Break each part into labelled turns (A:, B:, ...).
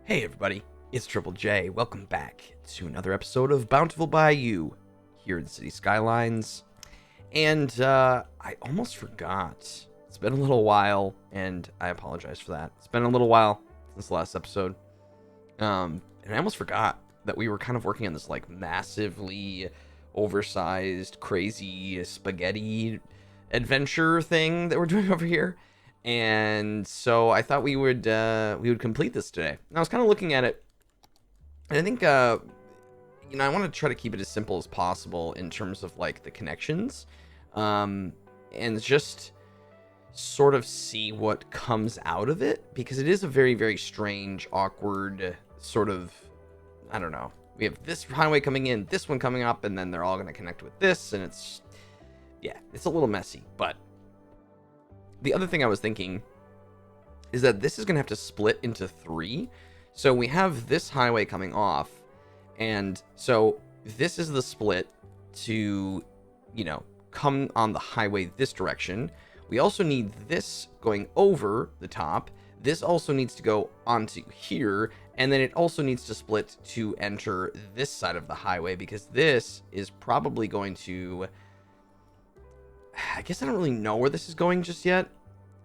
A: Hey everybody, it's Triple J. Welcome back to another episode of Bountiful Bayou here in the city Skylines. And I almost forgot. It's been a little while, and I apologize for that. It's been a little while since the last episode. And I almost forgot that we were kind of working on this like massively oversized, crazy spaghetti adventure thing that we're doing over here. And so I thought we would complete this today. And I was kind of looking at it, and I think I want to try to keep it as simple as possible in terms of like the connections, and just sort of see what comes out of it, because it is a very, very strange, awkward sort of, I don't know. We have this highway coming in, this one coming up, and then they're all going to connect with this, and it's a little messy. But the other thing I was thinking is that this is going to have to split into three. So we have this highway coming off, and so this is the split to, come on the highway this direction. We also need this going over the top. This also needs to go onto here, and then it also needs to split to enter this side of the highway, because this is probably going to... I guess I don't really know where this is going just yet.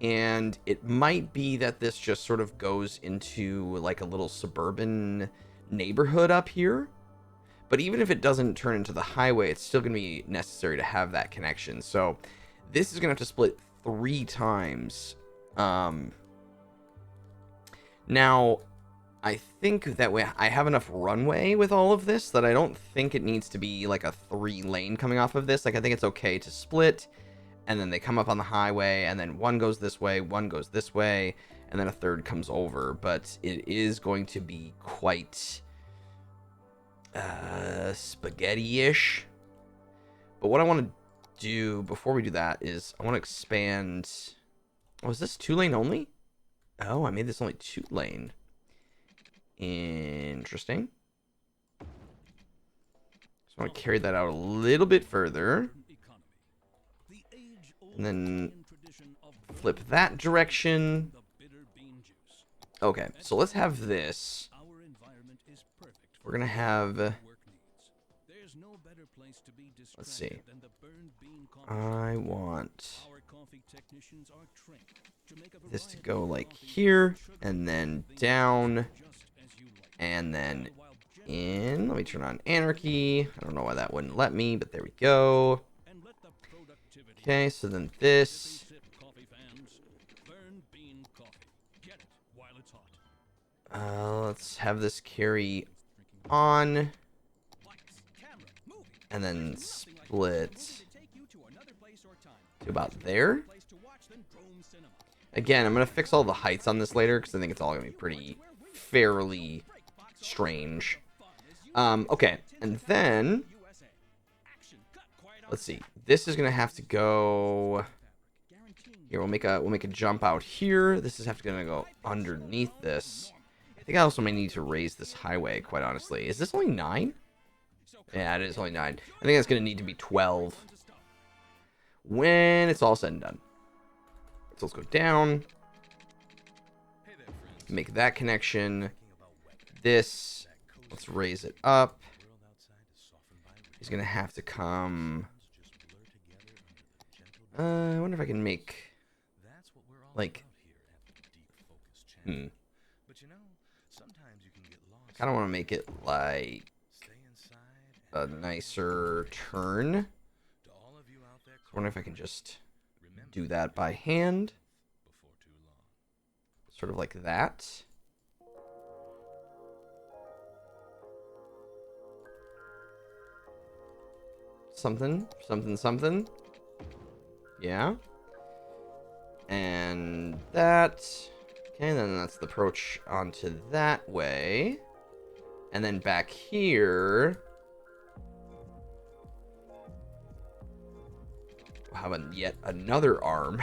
A: And it might be that this just sort of goes into like a little suburban neighborhood up here. But even if it doesn't turn into the highway, it's still going to be necessary to have that connection. So this is going to have to split 3 times. Now, I think that way I have enough runway with all of this that I don't think it needs to be like a 3-lane coming off of this. Like, I think it's okay to split, and then they come up on the highway, and then one goes this way, one goes this way, and then a third comes over. But it is going to be quite spaghetti-ish. But what I want to do before we do that is I want to expand... Oh, is this 2-lane only? Oh, I made this only 2-lane. Interesting. Just want to carry that out a little bit further. And then flip that direction. Okay, so let's have this. We're going to have... Let's see. I want this to go like here, and then down, and then in. Let me turn on anarchy. I don't know why that wouldn't let me, but there we go. Okay, so then this. Let's have this carry on, and then split to about there. Again, I'm going to fix all the heights on this later, because I think it's all going to be pretty fairly strange. Okay, and then let's see. This is going to have to go here. We'll make a jump out here. This is going to go underneath this. I think I also may need to raise this highway, quite honestly. Is this only 9? Yeah, it is only 9. I think that's going to need to be 12 when it's all said and done. So let's go down. Make that connection. This, let's raise it up. He's going to have to come... I wonder if I can make... like... I kind of want to make it like a nicer turn. I wonder if I can just do that by hand. Sort of like that. Something. Yeah. And that. Okay, then that's the approach onto that way. And then back here, we'll have yet another arm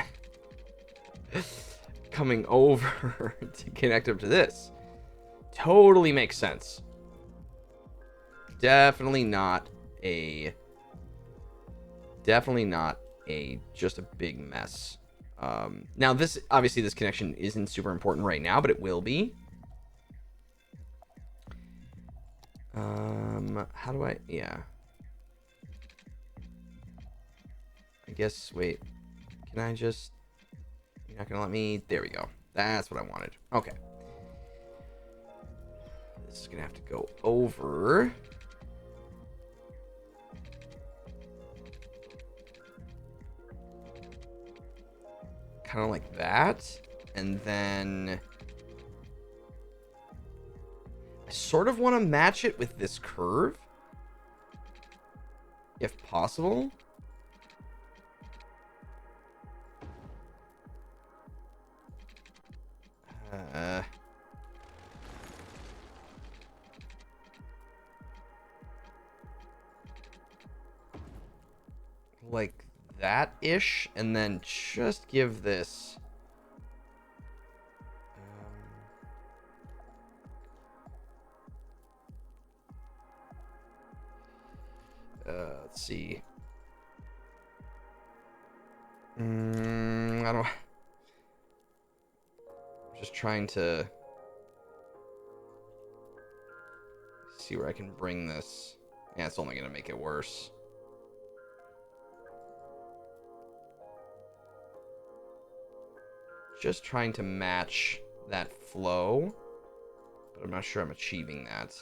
A: coming over to connect up to this. Totally makes sense. Definitely not a just a big mess. Now this, obviously this connection isn't super important right now, but it will be. How do I... Yeah. I guess, wait. Can I just... You're not gonna let me... There we go. That's what I wanted. Okay. This is gonna have to go over... Kind of like that. And then... I sort of want to match it with this curve. If possible. Like that-ish. And then just give this... let's see. I don't... I'm just trying to see where I can bring this. Yeah, it's only going to make it worse. Just trying to match that flow, but I'm not sure I'm achieving that.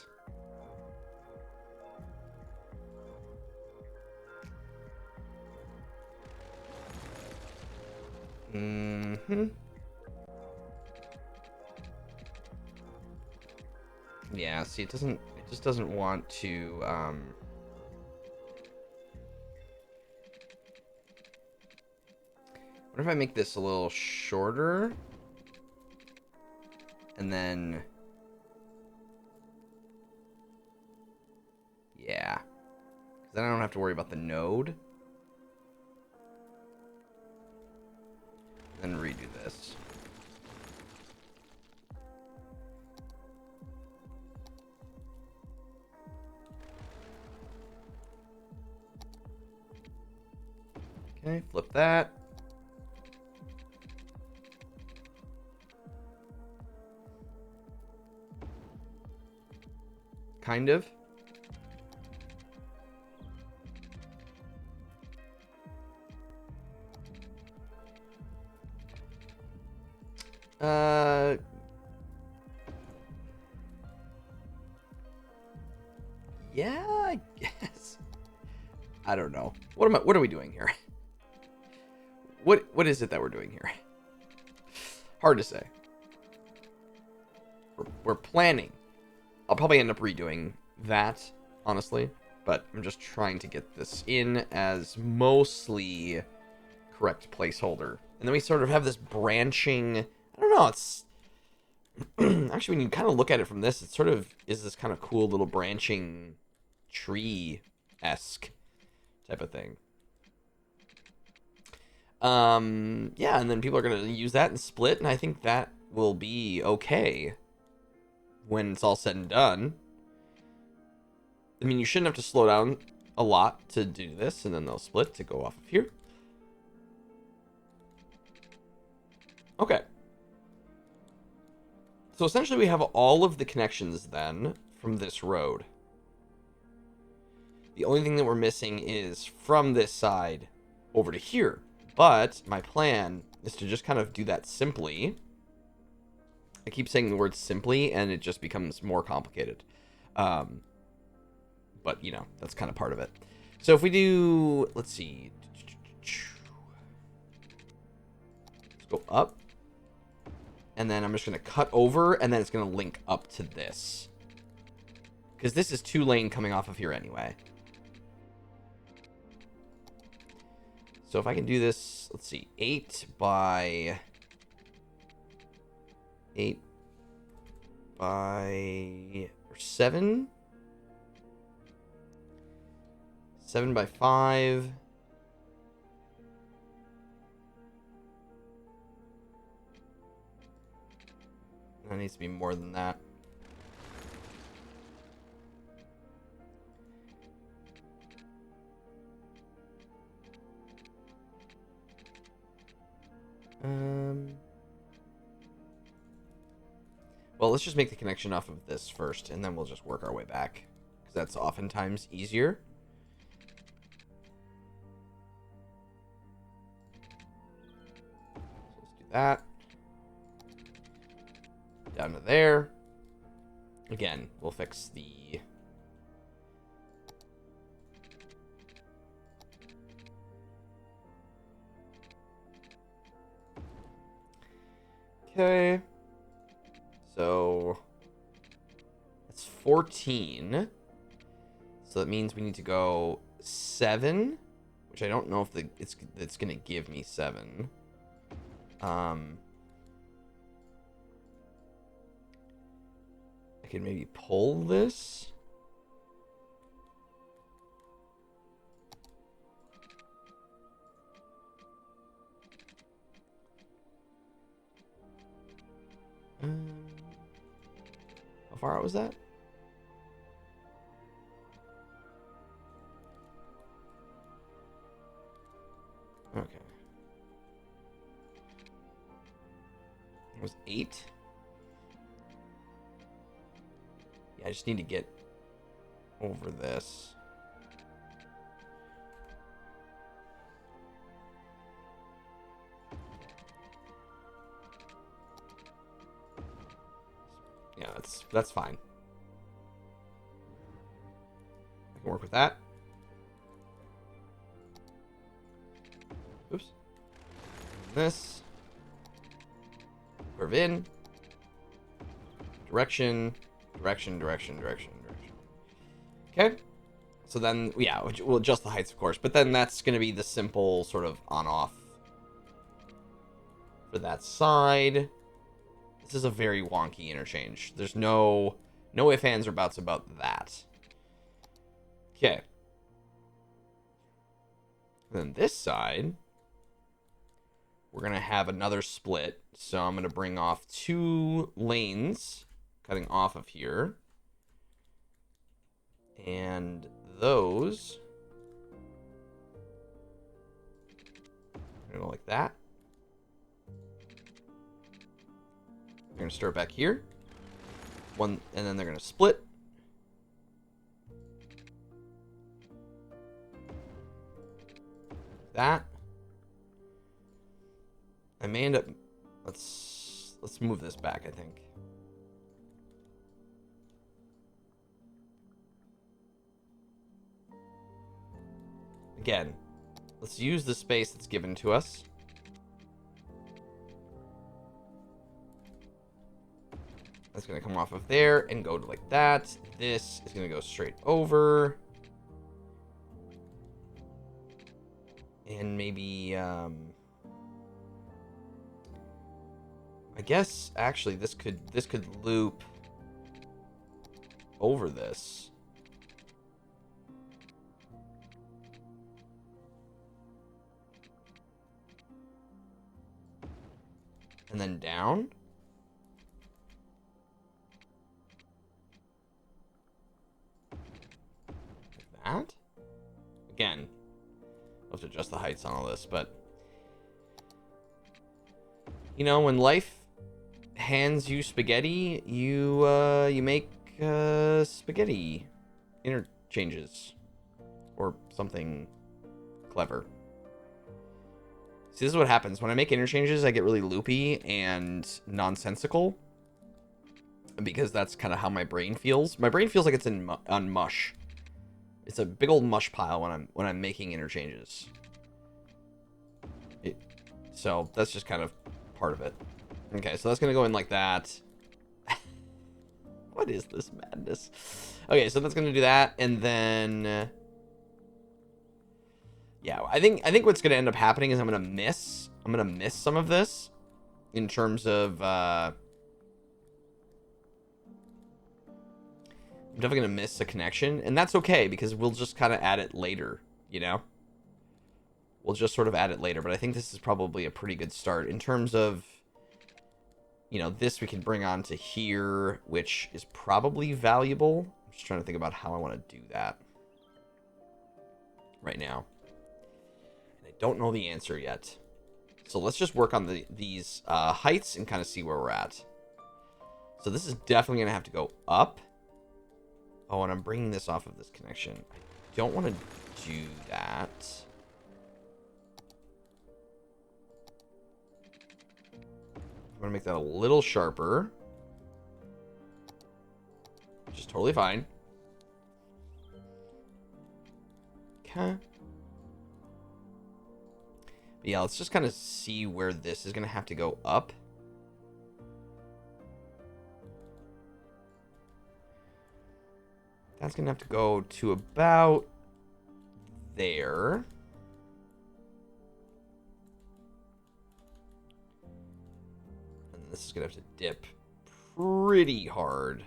A: Yeah, see, it just doesn't want to, what if I make this a little shorter? And then... Yeah. 'Cause then I don't have to worry about the node. Then redo this. Okay, flip that. Kind of. Yeah, I guess. I don't know. What are we doing here? What is it that we're doing here? Hard to say. We're planning. I'll probably end up redoing that, honestly, but I'm just trying to get this in as mostly correct placeholder. And then we sort of have this branching, I don't know, it's actually, when you kind of look at it from this, it sort of is this kind of cool little branching tree-esque type of thing. Yeah, and then people are going to use that and split, and I think that will be okay when it's all said and done. I mean, you shouldn't have to slow down a lot to do this, and then they'll split to go off of here. Okay. So essentially we have all of the connections then from this road. The only thing that we're missing is from this side over to here. But my plan is to just kind of do that simply. I keep saying the word simply, and it just becomes more complicated. But, you know, that's kind of part of it. So if we do, let's see. Let's go up. And then I'm just going to cut over, and then it's going to link up to this. Because this is 2-lane coming off of here anyway. So if I can do this, let's see, 8 by 7. 7 by 5. That needs to be more than that. Well, let's just make the connection off of this first, and then we'll just work our way back. because that's oftentimes easier. So let's do that. Down to there. Again, we'll fix the... Okay. So that's 14. So that means we need to go 7, which I don't know if it's going to give me 7. I can maybe pull this. How far out was that? Okay. It was 8. Yeah, I just need to get over this. Yeah, that's fine. I can work with that. Oops. This. Curve in. Direction. Direction. Okay. So then, yeah, we'll adjust the heights, of course. But then that's going to be the simple sort of on-off for that side. This is a very wonky interchange. There's no ifs, ands, or buts about that. Okay. Then this side, we're going to have another split. So I'm going to bring off 2 lanes cutting off of here. And those are going to go like that. They're going to start back here. One, and then they're going to split. That. I may end up... Let's move this back, I think. Again, let's use the space that's given to us. That's going to come off of there and go to like that. This is going to go straight over. And maybe, I guess actually this could loop over this. And then down. Like that. Again, I'll have to adjust the heights on all this, but you know, when life hands you spaghetti, you make spaghetti interchanges or something clever. See, this is what happens when I make interchanges. I get really loopy and nonsensical because that's kind of how my brain feels. My brain feels like it's on mush. It's a big old mush pile when I'm making interchanges. So that's just kind of part of it. Okay, so that's gonna go in like that. What is this madness? Okay, so that's gonna do that, and then yeah, I think what's gonna end up happening is I'm gonna miss some of this in terms of I'm definitely gonna miss a connection, and that's okay because we'll just kind of add it later, you know. We'll just sort of add it later, but I think this is probably a pretty good start in terms of, you know, this we can bring on to here, which is probably valuable. I'm just trying to think about how I want to do that right now. And I don't know the answer yet. So let's just work on these heights and kind of see where we're at. So this is definitely going to have to go up Oh, and I'm bringing this off of this connection. I don't want to do that. I'm going to make that a little sharper. Which is totally fine. Okay. But yeah, let's just kind of see where this is going to have to go up. That's going to have to go to about there. And this is going to have to dip pretty hard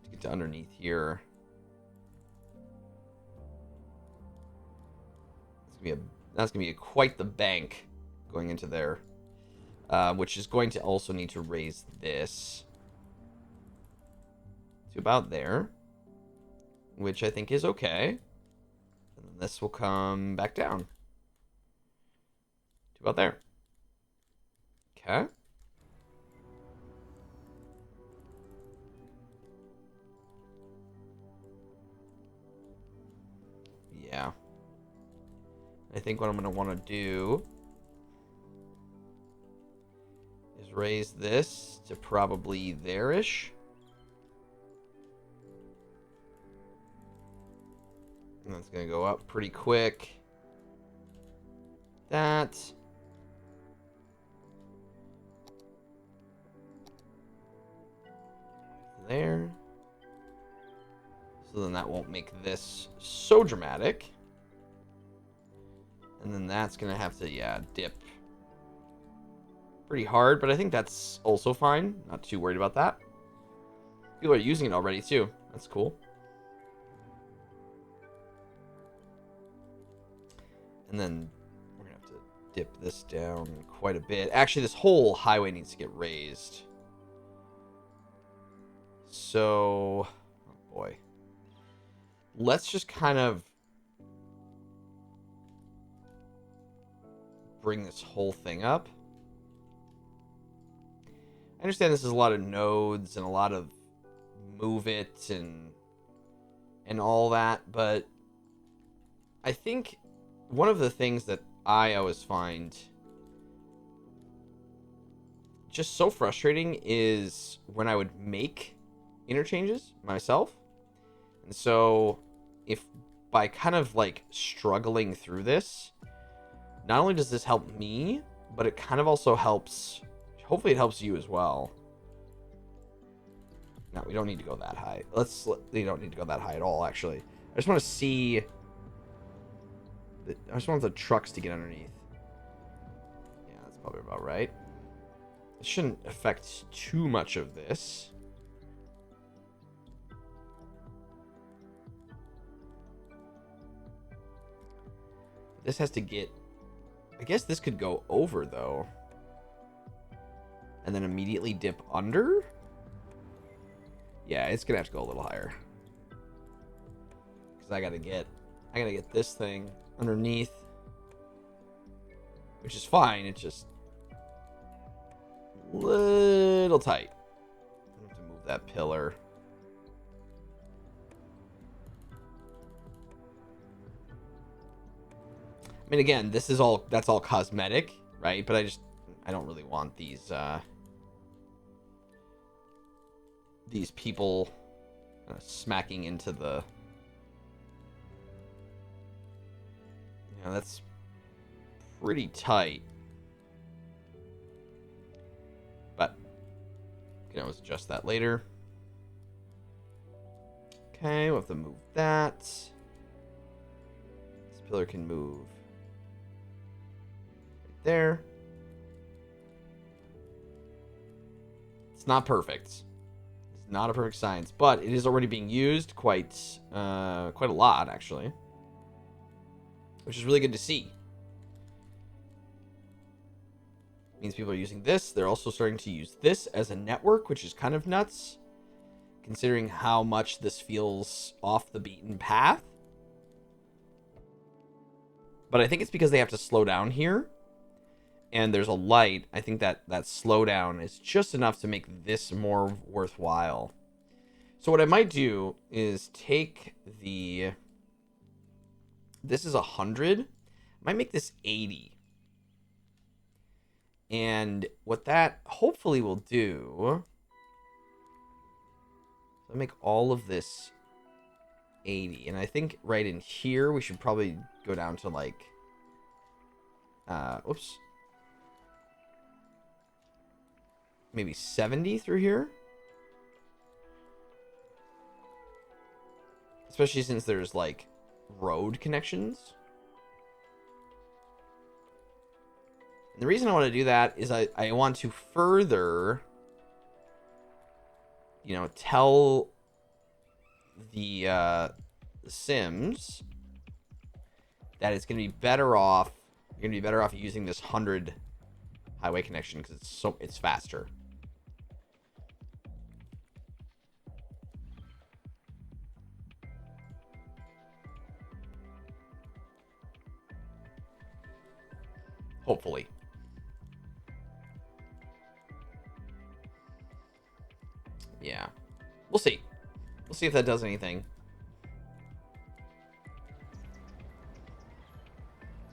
A: to get to underneath here. That's gonna be quite the bank going into there, which is going to also need to raise this to about there, which I think is okay. And then this will come back down to about there. Okay. Yeah. I think what I'm going to want to do is raise this to probably there-ish. And that's going to go up pretty quick. That. There. So then that won't make this so dramatic. And then that's going to have to, yeah, dip pretty hard. But I think that's also fine. Not too worried about that. People are using it already, too. That's cool. And then we're going to have to dip this down quite a bit. Actually, this whole highway needs to get raised. So, oh boy. Let's just kind of bring this whole thing up. I understand this is a lot of nodes and a lot of move it and all that, but I think one of the things that I always find just so frustrating is when I would make interchanges myself. And so if by kind of like struggling through this, not only does this help me, but it kind of also helps, hopefully it helps you as well. No, we don't need to go that high. We don't need to go that high at all, actually. I just want to see, I just want the trucks to get underneath. Yeah, that's probably about right. It shouldn't affect too much of this. This has to get, I guess this could go over, though. And then immediately dip under? Yeah, it's going to have to go a little higher. Because I got to get this thing underneath. Which is fine, it's just a little tight. I have to move that pillar. I mean, again, that's all cosmetic, right? But I don't really want these people smacking into the, you know, that's pretty tight. But you can always adjust that later. Okay, we'll have to move that. This pillar can move there. It's not perfect. It's not a perfect science, but it is already being used quite a lot, actually, which is really good to see. It means people are using this. They're also starting to use this as a network, which is kind of nuts, considering how much this feels off the beaten path. But I think it's because they have to slow down here. And there's a light. I think that slowdown is just enough to make this more worthwhile. So what I might do is take the... This is 100. I might make this 80. And what that hopefully will do... I'll make all of this 80. And I think right in here, we should probably go down to like... oops. Maybe 70 through here. Especially since there's like road connections. And the reason I want to do that is I want to further, you know, tell the Sims that it's going to be better off. You're going to be better off using this 100 highway connection because it's faster. Hopefully. Yeah. We'll see. We'll see if that does anything.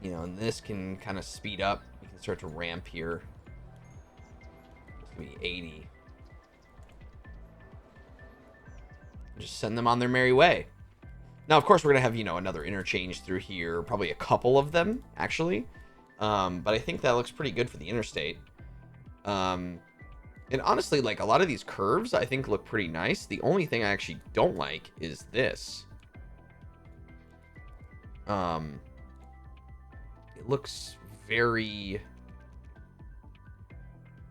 A: You know, and this can kind of speed up. You can start to ramp here. It's going to be 80. Just send them on their merry way. Now, of course, we're going to have, you know, another interchange through here. Probably a couple of them, actually. But I think that looks pretty good for the interstate. And honestly, like, a lot of these curves, I think, look pretty nice. The only thing I actually don't like is this. It looks very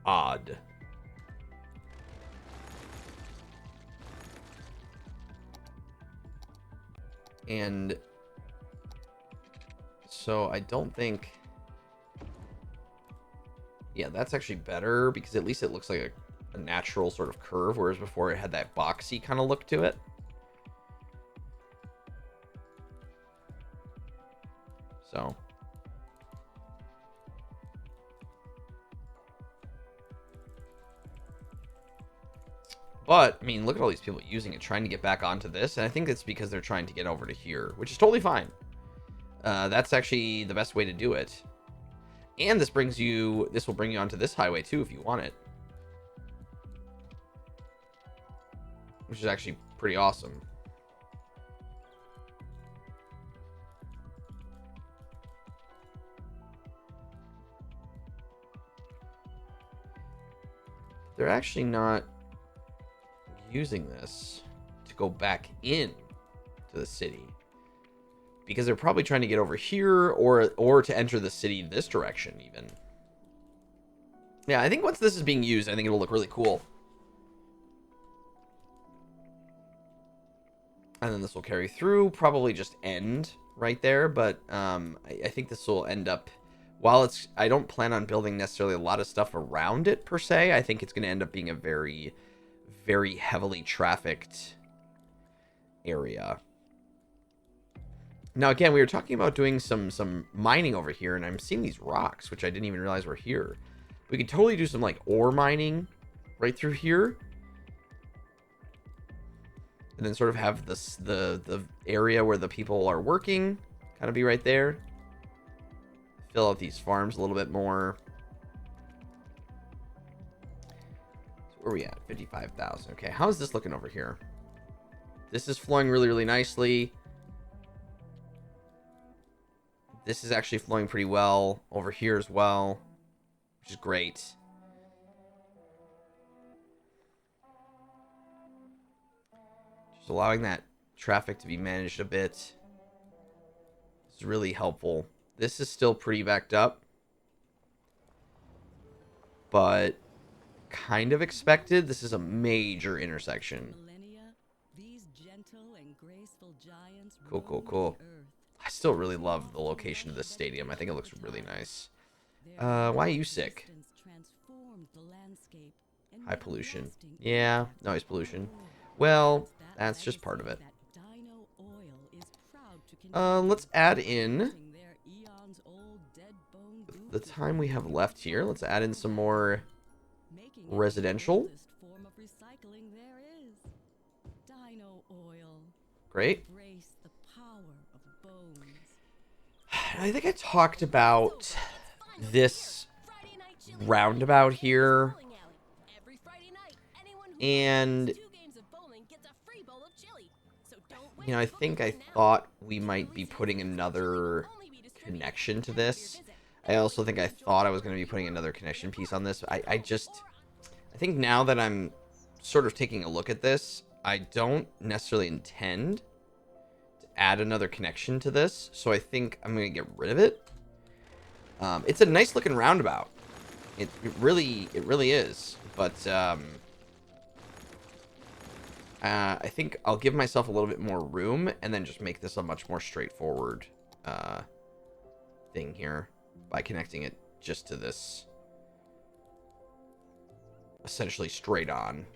A: odd. And so I don't think... Yeah, that's actually better because at least it looks like a natural sort of curve, whereas before it had that boxy kind of look to it. So. But, I mean, look at all these people using it, trying to get back onto this. And I think it's because they're trying to get over to here, which is totally fine. That's actually the best way to do it. And this will bring you onto this highway too if you want it. Which is actually pretty awesome. They're actually not using this to go back in to the city. Because they're probably trying to get over here or to enter the city this direction even. Yeah, I think once this is being used, I think it'll look really cool. And then this will carry through, probably just end right there. But I think this will end up, while I don't plan on building necessarily a lot of stuff around it per se. I think it's going to end up being a very, very heavily trafficked area. Now, again, we were talking about doing some mining over here, and I'm seeing these rocks, which I didn't even realize were here. We could totally do some, like, ore mining right through here. And then sort of have this, the area where the people are working kind of be right there. Fill out these farms a little bit more. So where are we at? 55,000. Okay, how is this looking over here? This is flowing really, really nicely. This is actually flowing pretty well over here as well, which is great. Just allowing that traffic to be managed a bit is really helpful. This is still pretty backed up, but kind of expected. This is a major intersection. Cool, cool, cool. I still really love the location of this stadium. I think it looks really nice. Why are you sick? High pollution. Yeah, noise pollution. Well, that's just part of it. Let's add in the time we have left here. Let's add in some more residential. Great.
B: Embrace the power of bones.
A: I think I talked about this roundabout here, and you know, I think I thought we might be putting another connection to this. I also think I thought I was going to be putting another connection piece on this. I think now that I'm sort of taking a look at this, I don't necessarily intend to add another connection to this, so I think I'm going to get rid of it. It's a nice looking roundabout. It really is. But I think I'll give myself a little bit more room and then just make this a much more straightforward thing here by connecting it just to this essentially straight on.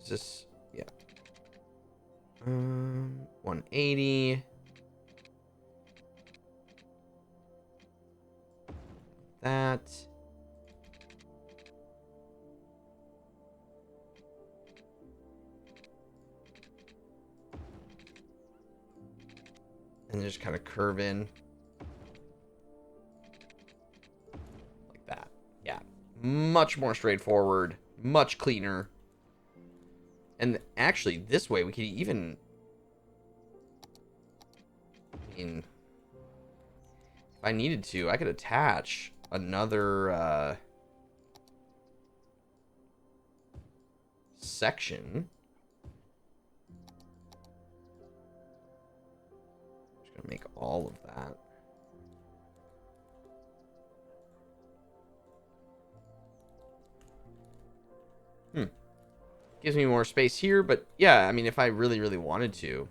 A: Is this, yeah. 180. That. And just kind of curve in. Like that. Yeah. Much more straightforward. Much cleaner. And actually, this way we could even... I mean... If I needed to, I could attach another section. Just gonna make all of that. Gives me more space here, but yeah, I mean, if I really wanted to.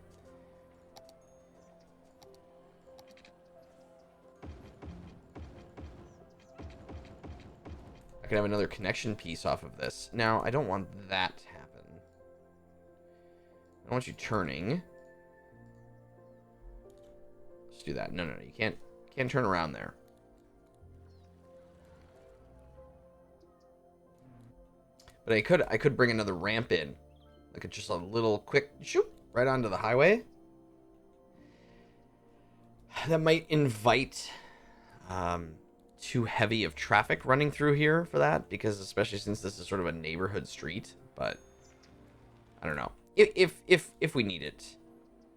A: I could have another connection piece off of this. Now, I don't want that to happen. I don't want you turning. Let's do that. No, you can't turn around there. But I could bring another ramp in. Like just a little quick shoot right onto the highway. That might invite too heavy of traffic running through here for that, because especially since this is sort of a neighborhood street. But I don't know. If we need it.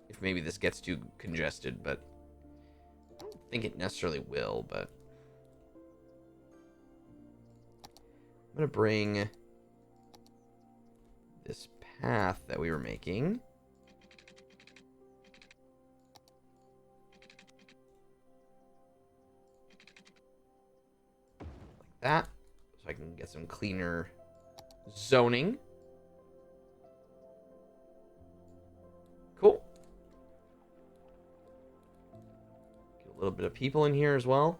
A: If maybe this gets too congested, but I don't think it necessarily will, but I'm gonna bring this path that we were making like that, so I can get some cleaner zoning. Cool. Get a little bit of people in here as well.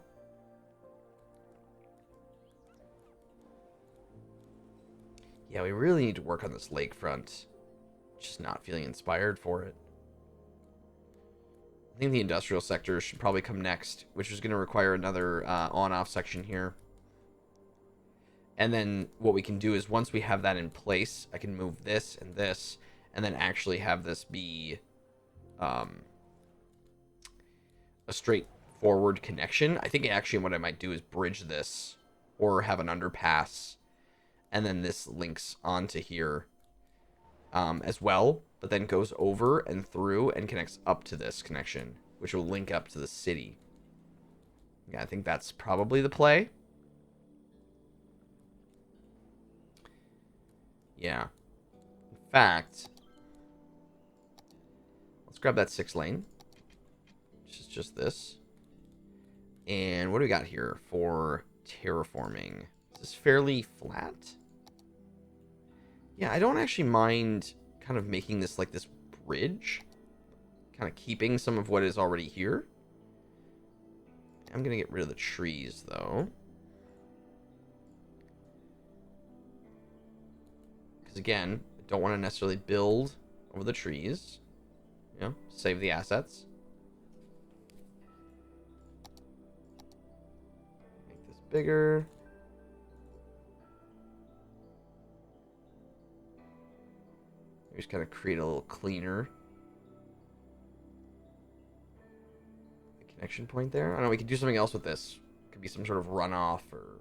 A: Yeah, we really need to work on this lakefront. Just not feeling inspired for it. I think the industrial sector should probably come next, which is going to require another on-off section here. And then what we can do is once we have that in place, I can move this, and then actually have this be a straightforward connection. I think actually what I might do is bridge this or have an underpass, and then this links onto here as well, but then goes over and through and connects up to this connection, which will link up to the city. Yeah, I think that's probably the play. Yeah. In fact, let's grab that 6-lane, which is just this. And what do we got here for terraforming? Is this fairly flat? Yeah, I don't actually mind kind of making this like this bridge. Kind of keeping some of what is already here. I'm going to get rid of the trees, though. Because, again, I don't want to necessarily build over the trees. You know, save the assets. Make this bigger. just kind of create a little cleaner connection point there. I don't know, we could do something else with this. Could be some sort of runoff, or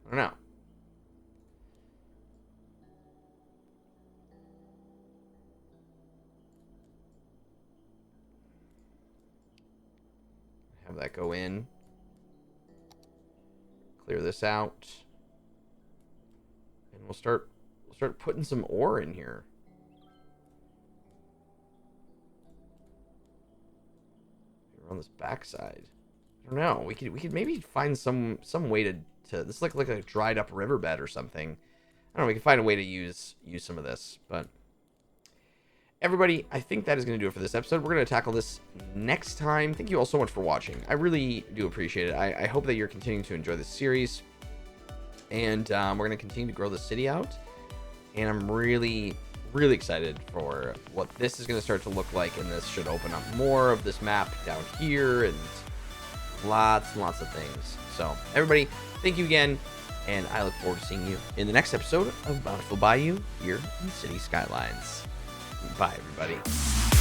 A: I don't know. Have that go in. Clear this out. And we'll start putting some ore in here. On this backside. I don't know. We could maybe find some way to this look like a dried up riverbed or something. I don't know, we can find a way to use some of this, but everybody, I think that is going to do it for this episode. We're going to tackle this next time. Thank you all so much for watching. I really do appreciate it. I hope that you're continuing to enjoy this series. And we're going to continue to grow the city out. And I'm really excited for what this is going to start to look like. And this should open up more of this map down here. And lots and lots of things. So, everybody, thank you again. And I look forward to seeing you in the next episode of Bountiful Bayou here in City Skylines. Bye, everybody.